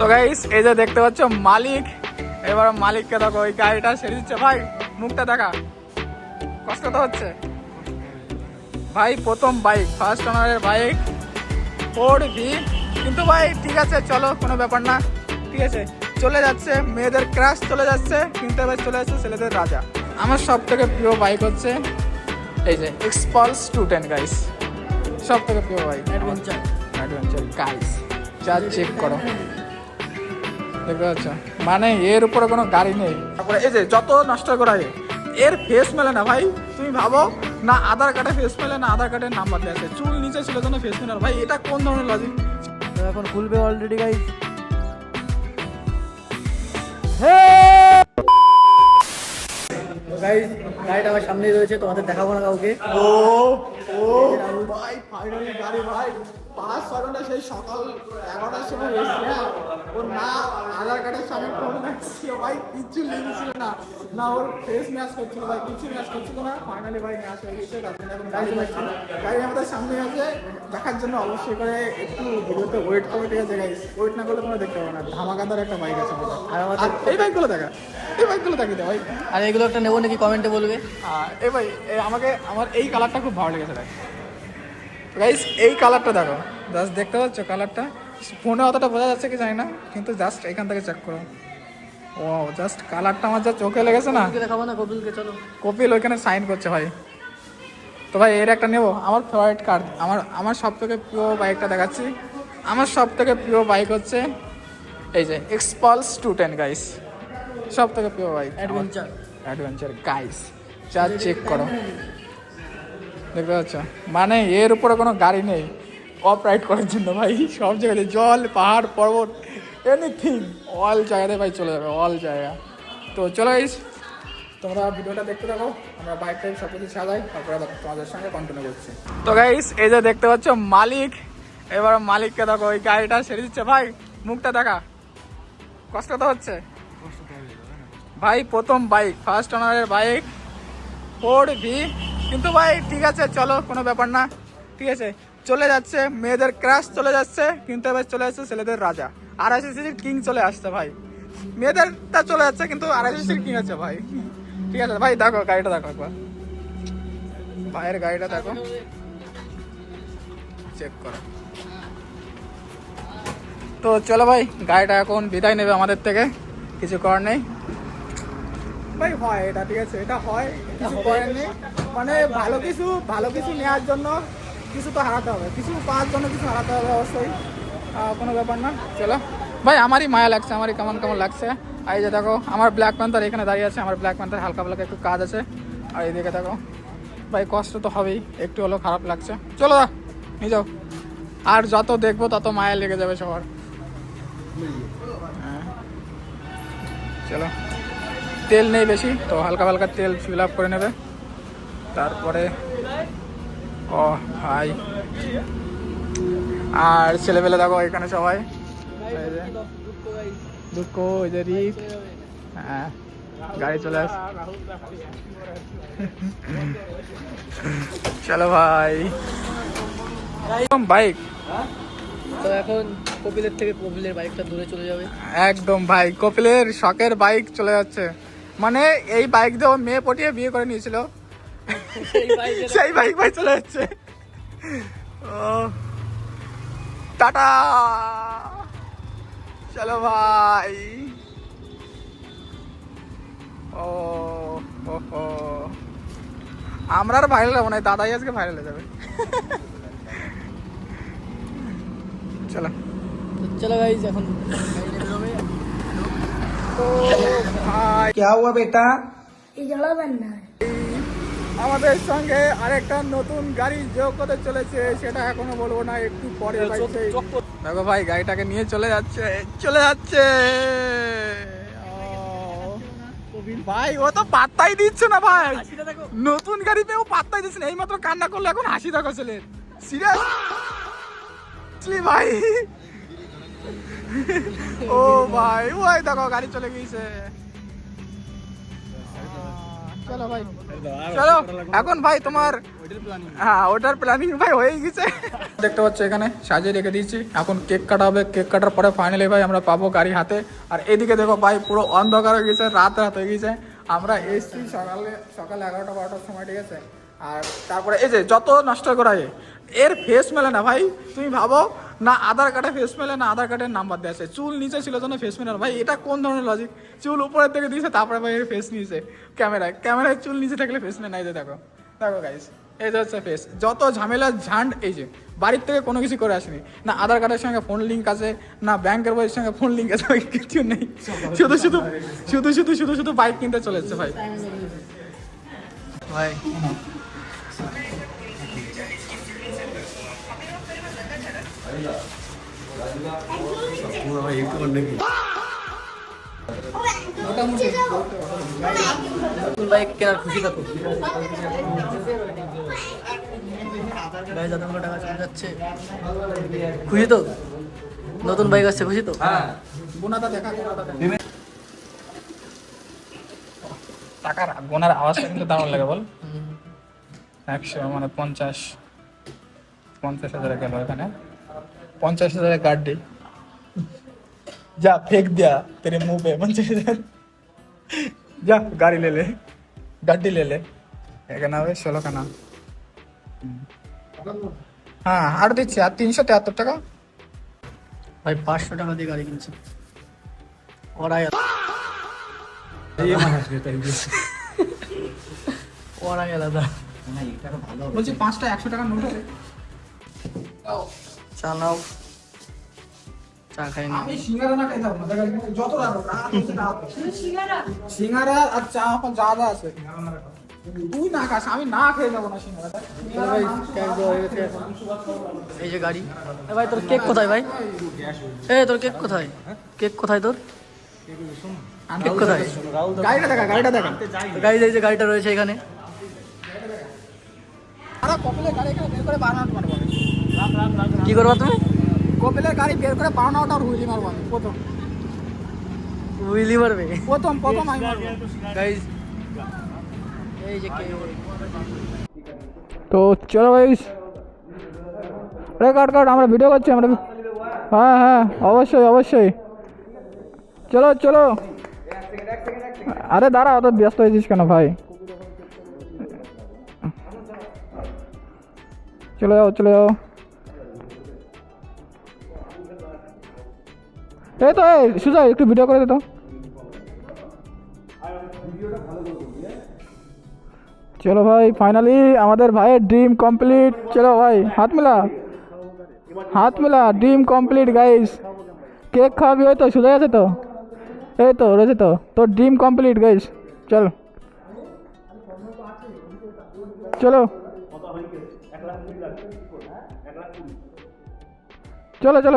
তো গাইস এই যে দেখতে পাচ্ছ মালিক, এবার মালিককে দেখো ওই গাড়িটা ছেড়ে দিচ্ছে। ভাই মুখটা দেখা, কষ্ট তো হচ্ছে ভাই। প্রথম বাইক, ফার্স্ট ওনারের বাইক 4V, কিন্তু ভাই ঠিক আছে চলো, কোনো ব্যাপার না, ঠিক আছে চলে যাচ্ছে। মেয়েদের ক্রাশ চলে যাচ্ছে, কিন্তু এবার চলে যাচ্ছে ছেলেদের রাজা। আমার সব থেকে প্রিয় বাইক হচ্ছে এই যে এক্সপালস 210 গাইস, সব থেকে প্রিয় বাইক। অ্যাডভেঞ্চার গাইস, যা চেক করো, দেখতে পাচ্ছ, মানে এর উপরে কোনো গাড়ি নেই। তারপরে এই যে যত নষ্ট করা হয়, এর ফেস মেলে না ভাই। তুমি ভাবো না, আধার কার্ডে ফেস মেলে না, আধার কার্ডের নাম্বার দেওয়া আছে, চুল নিচে ছিল জন্য ফেস মেলে না। ভাই এটা কোন ধরনের লজিক? এখন খুলবে অলরেডি গাইস। গাইস গাড়িটা আমার সামনেই রয়েছে, তোমাদের দেখাবো না কাউকে। ও ও ভাই ফাইনালি গাড়ি ভাই 5-6 ঘন্টা, সেই সকাল 11টার সময় এসেছি। হ্যাঁ, ওর না আধার কার্ডের সামনে ফোন রাখছি ভাই, কিচ্ছু লিঙ্ক ছিল না, না ওর ফেস ম্যাচ করছিল ভাই, কিছু ম্যাচ করছিল না। ফাইনালি ভাই ম্যাচ হয়ে গেছে, তারপরে এখন গাড়ি লাগছে, গাড়ি আমাদের সামনে আছে। দেখার জন্য অবশ্যই করে একটু ভিডিওতে ওয়েট করো, ঠিক আছে গাইস? ওয়েট না করলে তোমরা দেখতে পাবো না। ধামাকাদার একটা বাইক আছে আমাদের। আর আমাদের আর এই বাইকগুলো দেখা, এই বাইকগুলো দেখি ভাই। আর এগুলো একটা নেবো নাকি কমেন্টে বলবে। এই ভাই আমার এই কালারটা খুব ভালো লেগেছে গাইস। এই কালারটা দেখো, জাস্ট দেখতে পাচ্ছ কালারটা, ফোনে অতটা বোঝা যাচ্ছে কি জানি না, কিন্তু জাস্ট এখান থেকে চেক করো। ও জাস্ট কালারটা আমার যা চোখে লেগেছে না। দেখাবো না কপিলকে, চলো। কপিল ওইখানে সাইন করছে ভাই। তো ভাই এর একটা নেবো, আমার ফেভারিট কার, আমার সব থেকে প্রিয় বাইকটা দেখাচ্ছি। আমার সব থেকে প্রিয় বাইক হচ্ছে এই যে এক্সপালস 210 গাইস, সব থেকে প্রিয় বাইক। অ্যাডভেঞ্চার গাইস, যা চেক করো, দেখতে পাচ্ছ, মানে এর উপরে কোনো গাড়ি নেই অফ রাইড করার জন্য ভাই। সব জায়গাতে জল, পাহাড়, পর্বত, এনিথিং, অল জায়গাতে ভাই চলে যাবে, অল জায়গা। তো চলো গাইস, তোমরা ভিডিওটা দেখতে থাকো, আমরা বাইক টাইক সব কিছু সাজাই, তারপরে তোমাদের সঙ্গে কন্টিনিউ করছি। তো গাইস এই যে দেখতে পাচ্ছ মালিক, এবার মালিককে দেখো ওই গাড়িটা ছেড়ে দিচ্ছে। ভাই মুখটা দেখা, কষ্ট তো হচ্ছে ভাই। প্রথম বাইক, ফার্স্ট ওনারের বাইক 4V, কিন্তু ভাই ঠিক আছে চলো, কোনো ব্যাপার না, ঠিক আছে চলে যাচ্ছে। মেয়েদের ক্রাশ চলে যাচ্ছে, কিন্তু এবার চলে যাচ্ছে ছেলেদের রাজা। 250cc কিং চলে আসছে ভাই। মেয়েদেরটা চলে যাচ্ছে, কিন্তু 250cc কিং আছে ভাই। ঠিক আছে ভাই, দেখো গাড়িটা দেখো একবার, ভাইয়ের গাড়িটা দেখো, চেক করো। তো চলো ভাই, গাড়িটা এখন বিদায় নেবে আমাদের থেকে, কিছু করার নেই ভাই। হয় এটা, ঠিক আছে এটা হয়, কিছু করার নেই। মানে ভালো কিছু নেওয়ার জন্য কিছু তো হারাতে হবে, কিছু পাওয়ার জন্য কিছু হারাতে হবে অবশ্যই, কোনো ব্যাপার না। চলো ভাই, আমারই মায়া লাগছে, আমারই কেমন কেমন লাগছে। আর এই যে দেখো আমার ব্ল্যাক প্যান্থার এখানে দাঁড়িয়ে আছে, আমার ব্ল্যাক প্যান্থার হালকা হালকা একটু কাজ আছে। আর এইদিকে দেখো ভাই, কষ্ট তো হবেই, একটু হলেও খারাপ লাগছে। চলো দা নিয়ে যাও, আর যত দেখবো তত মায়া লেগে যাবে সবার। হ্যাঁ চলো, তেল নেই বেশি, তো হালকা হালকা তেল ফিল আপ করে নেবে, তারপরে ও ভাই। আর ছেলেবেলে দেখো এখানে সবাই, দুঃখ ওই যে রিক, হ্যাঁ গাড়ি চলে আস। চলো ভাই, বাইক তো এখন কপিলের থেকে কপিলের বাইকটা দূরে চলে যাবে একদম ভাই। কপিলের শখের বাইক চলে যাচ্ছে, মানে এই বাইক দিয়ে ও মেয়ে পটিয়ে বিয়ে করে নিয়েছিল, সেই বাইক ভাই চলে যাচ্ছে। ও টাটা, চলো ভাই। ও ওহো, আমরা আর ভাইরাল হবো না, দাদাই আজকে ভাইরাল হয়ে যাবে। চলো চলো গাইস, এখন তো ভাই क्या हुआ बेटा? আমাদের সঙ্গে আরেকটা নতুন গাড়ি যোগ হতে চলেছে, সেটা এখনো বলবো না, একটু পরে। দেখো ভাই গাড়িটাকে নিয়ে চলে যাচ্ছে, চলে যাচ্ছে ভাই। ও তো পাত্তাই দিচ্ছে না ভাই, নতুন গাড়ি পেয়েও পাত্তাই দিচ্ছে না। এইমাত্র কান্না করলো, এখন হাসি দেখো ছেলে, সিরিয়াসলি ভাই। ও ভাই ওই দেখো গাড়ি চলে গিয়েছে। চলো ভাই চলো এখন ভাই তোমার হ্যাঁ ওটার প্ল্যানিং ভাই হয়ে গেছে। দেখতে পাচ্ছ এখানে সাজিয়ে রেখে দিয়েছি, এখন কেক কাটা হবে, কেক কাটার পরে ফাইনালি ভাই আমরা পাবো গাড়ি হাতে। আর এদিকে দেখো ভাই পুরো অন্ধকার হয়ে গেছে, রাত হয়ে গেছে। আমরা এসছি সকাল 11টা-12টার সময়, ঠিক আছে। আর তারপরে এই যে যত নষ্ট করা এর ফেস মেলে না ভাই, তুমি ভাবো না আধার কার্ডে ফেস মেলে না আধার কার্ডের নাম্বার দেওয়া আছে, চুল নিচে ছিল জন্য ফেস মেলে না ভাই, এটা কোন ধরনের লজিক? চুল উপরের থেকে দিয়েছে তারপরে ভাই এর ফেস নিয়েছে ক্যামেরায় চুল নিচে থাকলে ফেস নেই, নাই যে দেখো গাইস এই যে হচ্ছে ফেস। যত ঝামেলা ঝান্ড এই যে বাড়ির থেকে কোনো কিছু করে আসেনি, না আধার কার্ডের সঙ্গে ফোন লিঙ্ক আছে, না ব্যাংকের বইয়ের সঙ্গে ফোন লিঙ্ক আছে, কিছু নেই, শুধু বাইক কিনতে চলে এসছে ভাই। ভাই নতুন বাইক কেনার খুশি থাকো ভাই, যতগুলো টাকা চলে যাচ্ছে খুশি তো? নতুন বাইক আসছে খুশি তো? টাকার গোনার আওয়াজটা কিন্তু দারুণ লাগে বল। 100 মানে 50,000 গেল এখানে, 50,000 गाड़ी जा फेंक दिया तेरे मुंह पे 50,000। जा गाड़ी ले ले, गाड़ी ले ले। क्या नाम है? 16 का नाम। हाँ আর দিচ্ছি আর 373 টাকা। ভাই 500 টাকা দিয়ে গাড়ি কিনছি ওরাই আলাদা। বলছি 5টা 100 টাকা নোট আছে, চা নাও, চা খাই না। আমি সিঙ্গারা না খাইতাম না, দেখা গেছে যত রাত হচ্ছে রাত সিঙ্গারা আর চা এখন যা আছে তুই না খাস, আমি না খেয়ে যাবো না সিঙ্গারাটা। ভাই এই যে গাড়ি। ভাই তোর কেক কোথায় ভাই? তোর কেক কোথায়? কেক কোথায় তোর? কেক কোথায়? গাড়িটা দেখা গাড়ি এই যে গাড়িটা রয়েছে এখানে। আরে কপিলের গাড়ি এখানে বের করে বানানো মারবো। কি করবা তুমি? কপিলের গাড়ি বের করে বানানোটা আর হুইলি মারবো আমি প্রথম উইলি মারবে প্রথম আমি মারবো গাইস। এই যে কেক। তো চলো গাইস, কাট আমরা ভিডিও করছি আমরা। হ্যাঁ অবশ্যই চলো। আরে দাঁড়া, অত ব্যস্ত হয়েছিস কেন ভাই? চলে যাও। এই তো সুজয় একটু ভিডিও করে দে তো। চলো ভাই ফাইনালি আমাদের ভাইয়ের ড্রিম কমপ্লিট। চলো ভাই হাত মেলা ড্রিম কমপ্লিট গাইস। কেক খাওয়াবি? ওই তো সুজয় আছে তো, এই তো রয়েছে তো, তোর ড্রিম কমপ্লিট গাইস। চলো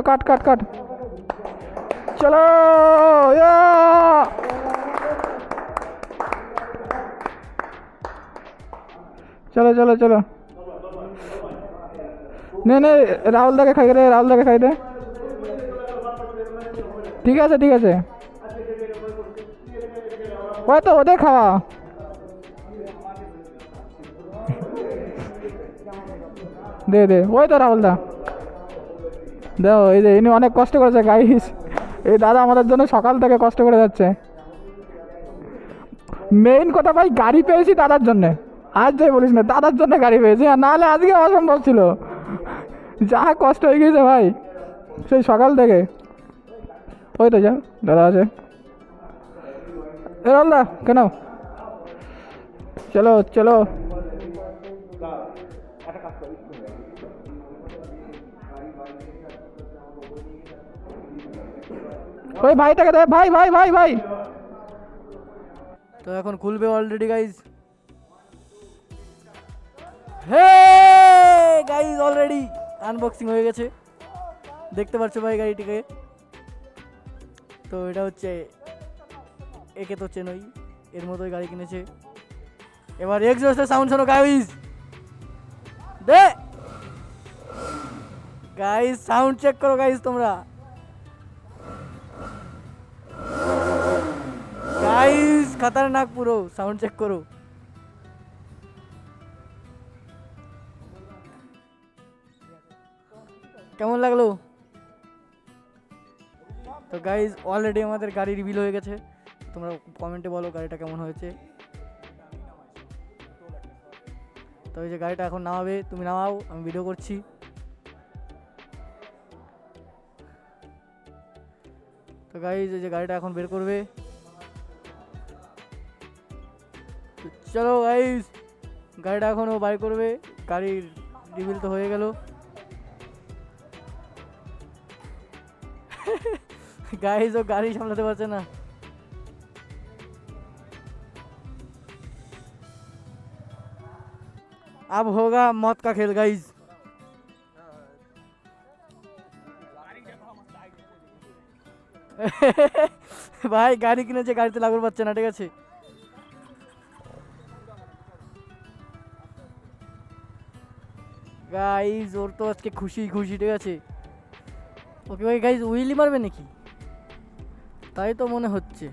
কাট চলো চলো নে রাহুল দাকে খাই দে। ঠিক আছে ওই তো ওদের খাওয়া। দে ওই তো রাহুল দা দেখো, এই যে ইনি অনেক কষ্ট করেছে গাইস। এই দাদা আমাদের জন্য সকাল থেকে কষ্ট করে যাচ্ছে। মেইন কথা ভাই, গাড়ি পেয়েছি দাদার জন্য। আজ যাই বলিস না, দাদার জন্য গাড়ি পেয়েছি, আর নাহলে আজকে অসম্ভব ছিল। যা কষ্ট হয়ে গেছে ভাই সেই সকাল থেকে। ওই তো যা দাদা আছে। রাহুলদা কেন? চলো ওই ভাইটাকে দে, ভাই। তো এখন খুলবে already guys. Guys already unboxing হয়ে গেছে, দেখতে পাচ্ছ ভাই গাড়িটিকে। তো এটা হচ্ছে, একে তো চেনই, এর মতোই গাড়ি কিনেছে। এবার এক্সজস্টের সাউন্ড শোনো গাইজ। সাউন্ড চেক করো গাইজ তোমরা। গাইজ খতরনাক পুরো, সাউন্ড চেক করো। কেমন লাগলো? তো গাইজ অলরেডি আমাদের গাড়ি রিভিল হয়ে গেছে, তোমরা কমেন্টে বলো গাড়িটা কেমন হয়েছে। তো এই যে গাড়িটা এখন নামাবে, তুমি নামাও, আমি ভিডিও করছি। তো গাইজ এই যে গাড়িটা এখন বের করবে। তো চলো গাইজ, গাড়িটা এখনও বাইর করবে। গাড়ির রিভিল তো হয়ে গেল। গাইজ ও গাড়ি সামলাতে পারছে না। अब होगा मौत का खेल गाइज। ভাই গাড়ি কিনেছে, গাড়িতে লাগর পাচ্ছে না, ঠিক আছে। গাইজ ওর তো আজকে খুশি খুশি, ঠিক আছে। ওকে ভাই গাইজ উইলি মারবে নাকি? তাই তো মনে হচ্ছে।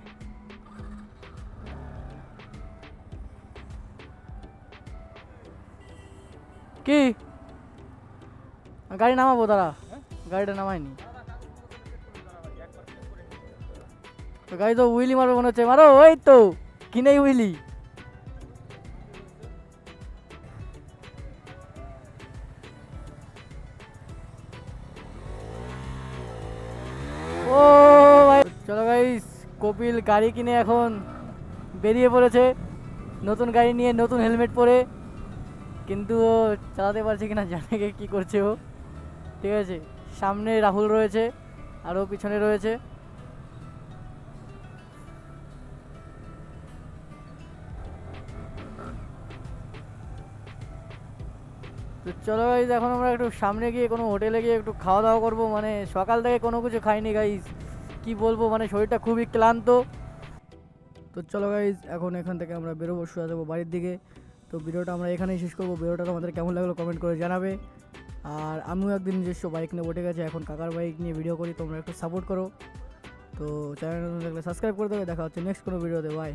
কি গাড়ি নামাবো, দাঁড়া, গাড়িটা নামায়নি তো। গাড়ি তো উইলি মারবে মনে হচ্ছে, মারো। ওই তো কিনেই উইলি। ও ভাই চলো গাইস, কপিল গাড়ি কিনে এখন বেরিয়ে পড়েছে নতুন গাড়ি নিয়ে, নতুন হেলমেট পরে। কিন্তু ও চালাতে পারছে কিনা জানে কি করছে ও, ঠিক আছে। সামনে রাহুল রয়েছে, আর ও পিছনে রয়েছে। তো চলো গাইজ, এখন আমরা একটু সামনে গিয়ে কোনো হোটেলে গিয়ে একটু খাওয়া দাওয়া করবো। মানে সকাল থেকে কোনো কিছু খাইনি গাইজ, কি বলবো, মানে শরীরটা খুবই ক্লান্ত। তো চলো গাইজ, এখন এখান থেকে আমরা বেরোবো, শুয়ে যাবো বাড়ির দিকে। তো ভিডিওটা আমরা এখানেই শেষ করবো। ভিডিওটা তোমাদের কেমন লাগলো কমেন্ট করে জানাবে। আর আমিও একদিন নিজস্ব বাইক নিয়ে বটে গেছে, এখন কাকার বাইক নিয়ে ভিডিও করি, তোমরা একটু সাপোর্ট করো। তো চ্যানেল নতুন থাকলে সাবস্ক্রাইব করে দেবে। দেখা হচ্ছে নেক্সট কোনো ভিডিওতে, বাই।